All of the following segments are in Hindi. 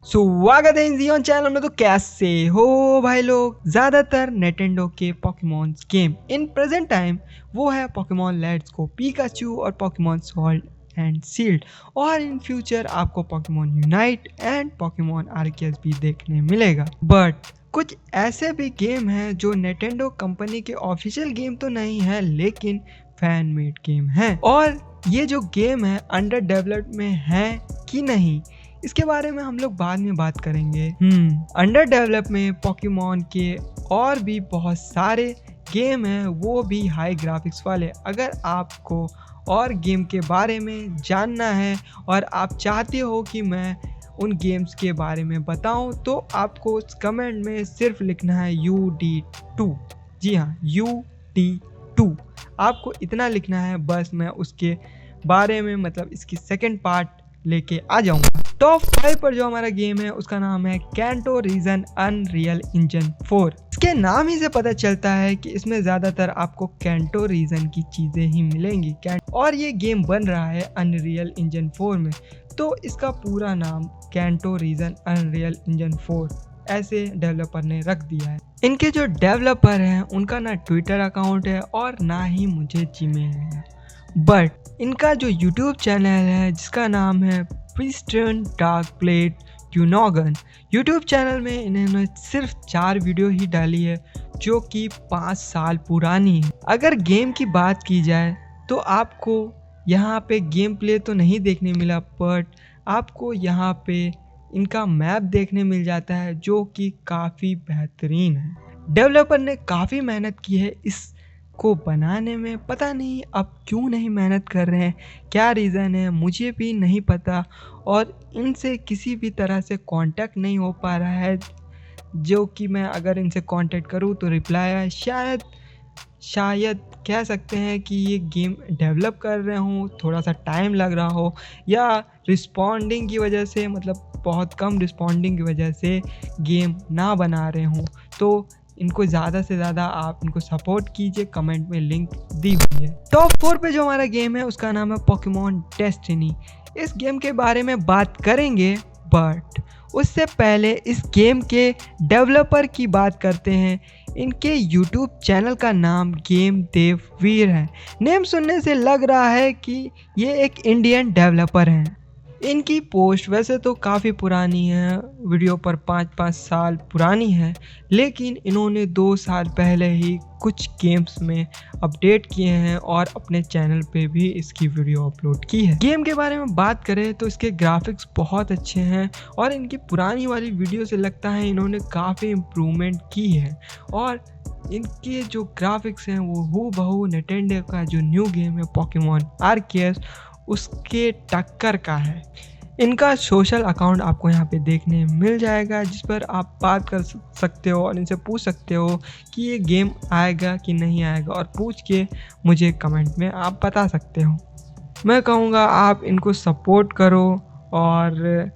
स्वागत है इंजियन चैनल में। तो कैसे हो भाई लोग। ज्यादातर निंटेंडो के Pokemon game in present time वो है पोकेमॉन लेट्स गो पिकाचू और पोकेमॉन स्वॉर्ड एंड शील्ड, और इन फ्यूचर आपको Pokemon unite and Pokemon Arceus भी देखने मिलेगा। बट कुछ ऐसे भी गेम हैं जो निंटेंडो कंपनी के ऑफिशियल गेम तो नहीं है, लेकिन फैन मेड गेम है। और ये जो गेम है अंडर डेवलप्ड में है कि नहीं, इसके बारे में हम लोग बाद में बात करेंगे। अंडर डेवलप में पोकेमॉन के और भी बहुत सारे गेम हैं, वो भी हाई ग्राफिक्स वाले। अगर आपको और गेम के बारे में जानना है और आप चाहते हो कि मैं उन गेम्स के बारे में बताऊं, तो आपको कमेंट में सिर्फ लिखना है UD2। जी हाँ, UD2 आपको इतना लिखना है, बस मैं उसके बारे में मतलब इसकी सेकंड पार्ट लेके आ जाऊंगा। टॉप 5 पर जो हमारा गेम है उसका नाम है कैंटो रीजन अनरियल इंजन 4। इसके नाम ही से पता चलता है कि इसमें ज्यादातर आपको कैंटो रीजन की चीजें ही मिलेंगी, और ये गेम बन रहा है अनरियल इंजन 4 में। तो इसका पूरा नाम कैंटो रीजन अनरियल इंजन 4 ऐसे डेवलपर ने रख दिया है। इनके जो डेवलपर हैं उनका ना ट्विटर अकाउंट है और ना ही मुझे जीमेल है, बट इनका जो यूट्यूब चैनल है जिसका नाम है प्रिस्टन डार्क प्लेट ट्यूनोगन, यूट्यूब चैनल में इन्होंने सिर्फ 4 वीडियो ही डाली है जो कि 5 साल पुरानी है। अगर गेम की बात की जाए तो आपको यहाँ पे गेम प्ले तो नहीं देखने मिला, बट आपको यहाँ पे इनका मैप देखने मिल जाता है जो कि काफ़ी बेहतरीन है। डेवलपर ने काफ़ी मेहनत की है इस को बनाने में, पता नहीं अब क्यों नहीं मेहनत कर रहे हैं, क्या रीज़न है मुझे भी नहीं पता। और इनसे किसी भी तरह से कांटेक्ट नहीं हो पा रहा है, जो कि मैं अगर इनसे कांटेक्ट करूं तो रिप्लाई है। शायद कह सकते हैं कि ये गेम डेवलप कर रहे हों, थोड़ा सा टाइम लग रहा हो, या रिस्पॉन्डिंग की वजह से, मतलब बहुत कम रिस्पॉन्डिंग की वजह से गेम ना बना रहे हों। तो इनको ज़्यादा से ज़्यादा आप इनको सपोर्ट कीजिए, कमेंट में लिंक दी हुई है। टॉप 4 पे जो हमारा गेम है उसका नाम है पोकेमॉन डेस्टिनी। इस गेम के बारे में बात करेंगे, बट उससे पहले इस गेम के डेवलपर की बात करते हैं। इनके यूट्यूब चैनल का नाम गेम देव वीर है। नेम सुनने से लग रहा है कि ये एक इंडियन डेवलपर हैं। इनकी पोस्ट वैसे तो काफ़ी पुरानी है, वीडियो पर 5-5 साल पुरानी है, लेकिन इन्होंने 2 साल पहले ही कुछ गेम्स में अपडेट किए हैं और अपने चैनल पे भी इसकी वीडियो अपलोड की है। गेम के बारे में बात करें तो इसके ग्राफिक्स बहुत अच्छे हैं, और इनकी पुरानी वाली वीडियो से लगता है इन्होंने काफ़ी इम्प्रूवमेंट की है। और इनके जो ग्राफिक्स हैं वो हूबहू निंटेंडो का जो न्यू गेम है पोकेमॉन आर्कियस उसके टक्कर का है। इनका सोशल अकाउंट आपको यहाँ पे देखने मिल जाएगा, जिस पर आप बात कर सकते हो और इनसे पूछ सकते हो कि ये गेम आएगा कि नहीं आएगा, और पूछ के मुझे कमेंट में आप बता सकते हो। मैं कहूँगा आप इनको सपोर्ट करो और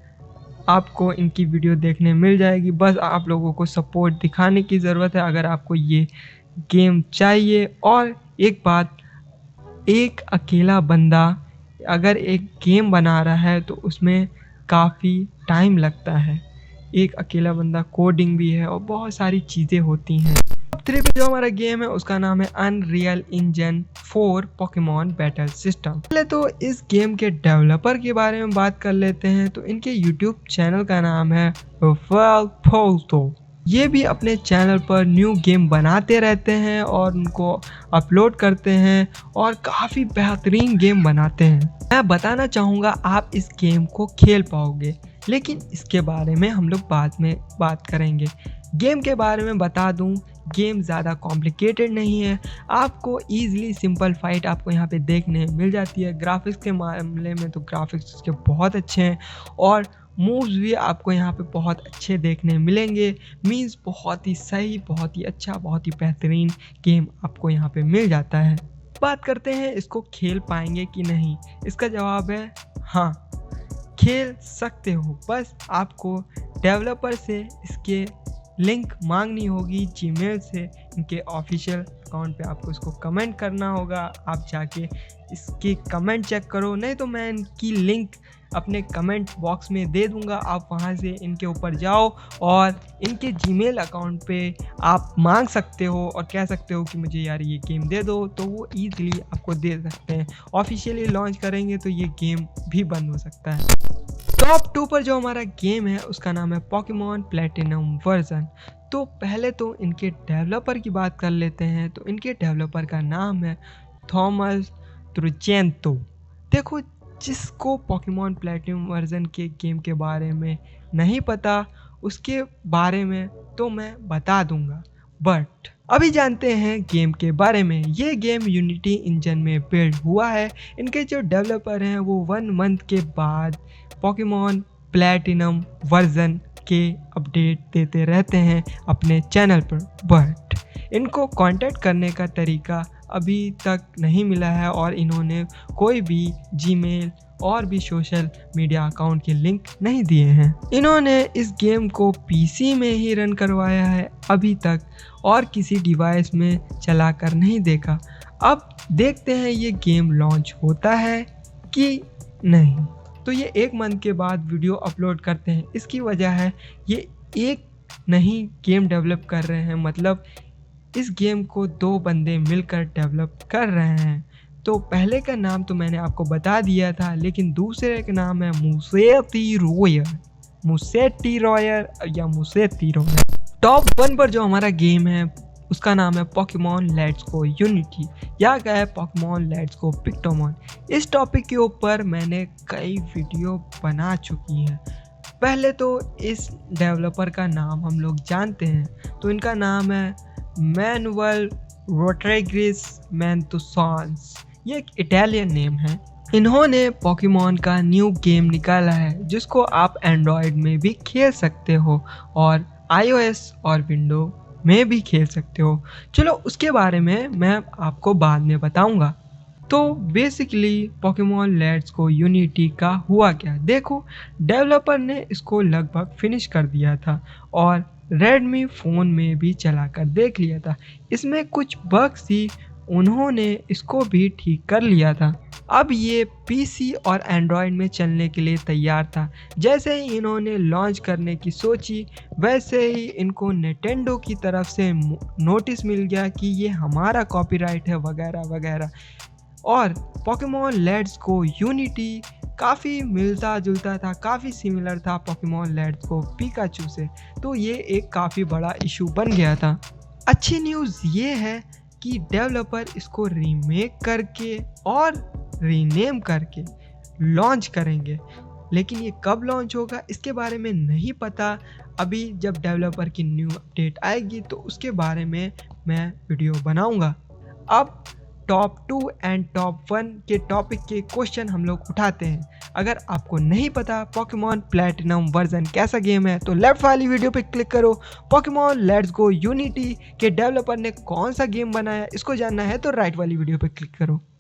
आपको इनकी वीडियो देखने मिल जाएगी। बस आप लोगों को सपोर्ट दिखाने की ज़रूरत है अगर आपको ये गेम चाहिए। और एक बात, एक अकेला बंदा अगर एक गेम बना रहा है तो उसमें काफ़ी टाइम लगता है। एक अकेला बंदा कोडिंग भी है और बहुत सारी चीज़ें होती हैं। टॉप 3 पे जो हमारा गेम है उसका नाम है unreal engine 4 Pokemon battle system. पहले तो इस गेम के डेवलपर के बारे में बात कर लेते हैं। तो इनके यूट्यूब चैनल का नाम है फोल्टो। ये भी अपने चैनल पर न्यू गेम बनाते रहते हैं और उनको अपलोड करते हैं और काफ़ी बेहतरीन गेम बनाते हैं। मैं बताना चाहूँगा आप इस गेम को खेल पाओगे, लेकिन इसके बारे में हम लोग बाद में बात करेंगे। गेम के बारे में बता दूं, गेम ज़्यादा कॉम्प्लिकेटेड नहीं है, आपको ईजिली सिंपल फाइट आपको यहाँ पे देखने मिल जाती है। ग्राफिक्स के मामले में तो ग्राफिक्स इसके बहुत अच्छे हैं, और मूव्स भी आपको यहाँ पे बहुत अच्छे देखने मिलेंगे। मीन्स बहुत ही सही, बहुत ही अच्छा, बहुत ही बेहतरीन गेम आपको यहाँ पे मिल जाता है। बात करते हैं इसको खेल पाएंगे कि नहीं। इसका जवाब है हाँ, खेल सकते हो। बस आपको डेवलपर से इसके लिंक मांगनी होगी जीमेल से। इनके ऑफिशियल अकाउंट पे आपको इसको कमेंट करना होगा। आप जाके इसके कमेंट चेक करो, नहीं तो मैं इनकी लिंक अपने कमेंट बॉक्स में दे दूंगा। आप वहां से इनके ऊपर जाओ और इनके जीमेल अकाउंट पे आप मांग सकते हो और कह सकते हो कि मुझे यार ये गेम दे दो, तो वो ईजिली आपको दे सकते हैं। ऑफिशियली लॉन्च करेंगे तो ये गेम भी बंद हो सकता है। टॉप 2 पर जो हमारा गेम है उसका नाम है पोकेमॉन प्लैटिनम वर्जन। तो पहले तो इनके डेवलपर की बात कर लेते हैं। तो इनके डेवलपर का नाम है थॉमस त्रुचेंतो। देखो, जिसको पोकेमॉन प्लैटिनम वर्जन के गेम के बारे में नहीं पता, उसके बारे में तो मैं बता दूंगा, बट अभी जानते हैं गेम के बारे में। ये गेम यूनिटी इंजन में बिल्ड हुआ है। इनके जो डेवलपर हैं वो 1 मंथ के बाद पोकेमॉन प्लैटिनम वर्जन के अपडेट देते रहते हैं अपने चैनल पर, बट इनको कांटेक्ट करने का तरीका अभी तक नहीं मिला है और इन्होंने कोई भी जीमेल और भी सोशल मीडिया अकाउंट के लिंक नहीं दिए हैं। इन्होंने इस गेम को पीसी में ही रन करवाया है अभी तक, और किसी डिवाइस में चलाकर नहीं देखा। अब देखते हैं ये गेम लॉन्च होता है कि नहीं। तो ये 1 मंथ के बाद वीडियो अपलोड करते हैं। इसकी वजह है ये एक नहीं गेम डेवलप कर रहे हैं, मतलब इस गेम को 2 बंदे मिलकर डेवलप कर रहे हैं। तो पहले का नाम तो मैंने आपको बता दिया था, लेकिन दूसरे का नाम है मुसेटी रॉयर या मुसेटी रॉयर। टॉप 1 पर जो हमारा गेम है उसका नाम है पोकेमॉन लेट्स गो यूनिटी, या क्या है पोकेमॉन लेट्स गो पिक्टोमॉन। इस टॉपिक के ऊपर मैंने कई वीडियो बना चुकी हैं। पहले तो इस डेवलपर का नाम हम लोग जानते हैं, तो इनका नाम है मैनुअल रोड्रिगेज मैंतुसॉन्स। ये एक इटालियन नेम है। इन्होंने पोकेमॉन का न्यू गेम निकाला है जिसको आप एंड्रॉयड में भी खेल सकते हो और iOS और विंडो में भी खेल सकते हो। चलो उसके बारे में मैं आपको बाद में बताऊंगा। तो basically Pokemon let's go unity का हुआ क्या, देखो डेवलपर ने इसको लगभग फिनिश कर दिया था और रेडमी फ़ोन में भी चलाकर देख लिया था। इसमें कुछ बग्स थी, उन्होंने इसको भी ठीक कर लिया था। अब ये पीसी और एंड्रॉयड में चलने के लिए तैयार था। जैसे ही इन्होंने लॉन्च करने की सोची, वैसे ही इनको निंटेंडो की तरफ से नोटिस मिल गया कि ये हमारा कॉपीराइट है वगैरह वगैरह। और पोकेमॉन लेट्स गो यूनिटी काफ़ी मिलता जुलता था, काफ़ी सिमिलर था पोकेमॉन लेट्स गो पिकाचू से, तो ये एक काफ़ी बड़ा इशू बन गया था। अच्छी न्यूज़ ये है कि डेवलपर इसको रीमेक करके और रीनेम करके लॉन्च करेंगे, लेकिन ये कब लॉन्च होगा इसके बारे में नहीं पता। अभी जब डेवलपर की न्यू अपडेट आएगी तो उसके बारे में मैं वीडियो बनाऊंगा। अब टॉप 2 एंड टॉप 1 के टॉपिक के क्वेश्चन हम लोग उठाते हैं। अगर आपको नहीं पता पोकेमॉन प्लैटिनम वर्जन कैसा गेम है तो लेफ्ट वाली वीडियो पे क्लिक करो। पोकेमॉन लेट्स गो यूनिटी के डेवलपर ने कौन सा गेम बनाया इसको जानना है तो राइट वाली वीडियो पे क्लिक करो।